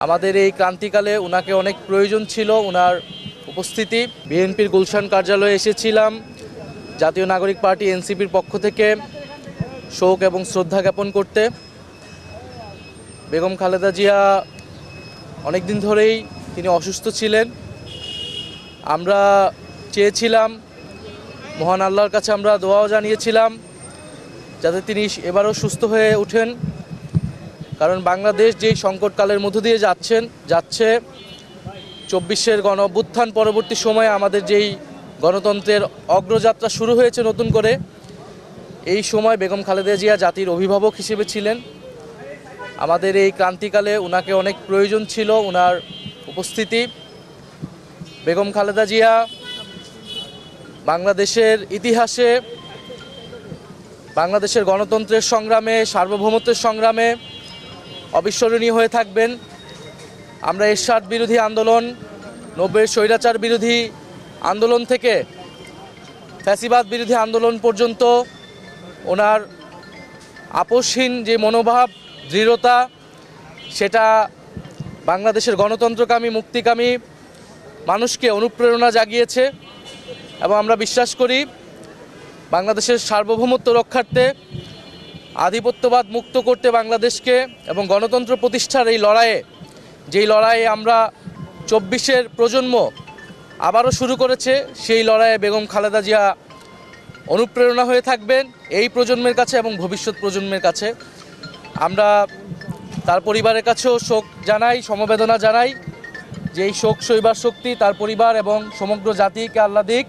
আমাদের এই ক্রান্তিকালে ওনাকে অনেক প্রয়োজন ছিল, ওনার উপস্থিতি। বিএনপির গুলশান কার্যালয়ে এসেছিলাম জাতীয় নাগরিক পার্টি এনসিপির পক্ষ থেকে শোক এবং শ্রদ্ধা জ্ঞাপন করতে। বেগম খালেদা জিয়া অনেক দিন ধরেই তিনি অসুস্থ ছিলেন। আমরা চেয়েছিলাম, মহান আল্লাহর কাছে আমরা দোয়াও জানিয়েছিলাম যাতে তিনি এবারও সুস্থ হয়ে ওঠেন। কারণ বাংলাদেশ যেই সংকটকালের মধ্য দিয়ে যাচ্ছে ২৪-এর গণ অভ্যুত্থান পরবর্তী সময়ে আমাদের যেই গণতন্ত্রের অগ্রযাত্রা শুরু হয়েছে নতুন করে, এই সময় বেগম খালেদা জিয়া জাতির অভিভাবক হিসেবে ছিলেন। আমাদের এই ক্রান্তিকালে ওনাকে অনেক প্রয়োজন ছিল, ওনার উপস্থিতি। বেগম খালেদা জিয়া বাংলাদেশের ইতিহাসে, বাংলাদেশের গণতন্ত্রের সংগ্রামে, সার্বভৌমত্বের সংগ্রামে অবিস্মরণীয় হয়ে থাকবেন। আমরা এরশাদ বিরোধী আন্দোলন, ৯০-এর স্বৈরাচার বিরোধী আন্দোলন থেকে ফ্যাসিবাদ বিরোধী আন্দোলন পর্যন্ত ওনার আপোষহীন যে মনোভাব, দৃঢ়তা, সেটা বাংলাদেশের গণতন্ত্রকামী, মুক্তিকামী মানুষকে অনুপ্রেরণা জাগিয়েছে। এবং আমরা বিশ্বাস করি বাংলাদেশের সার্বভৌমত্ব রক্ষার্থে, আধিপত্যবাদ মুক্ত করতে বাংলাদেশকে এবং গণতন্ত্র প্রতিষ্ঠার এই লড়াইয়ে, যেই লড়াইয়ে আমরা ২৪-এর প্রজন্ম আবারও শুরু করেছে, সেই লড়াইয়ে বেগম খালেদা জিয়া অনুপ্রেরণা হয়ে থাকবেন এই প্রজন্মের কাছে এবং ভবিষ্যৎ প্রজন্মের কাছে। আমরা তার পরিবারের কাছেও শোক জানাই, সমবেদনা জানাই যে এই শোক সইবার শক্তি তার পরিবার এবং সমগ্র জাতিকে আল্লাহ দিক।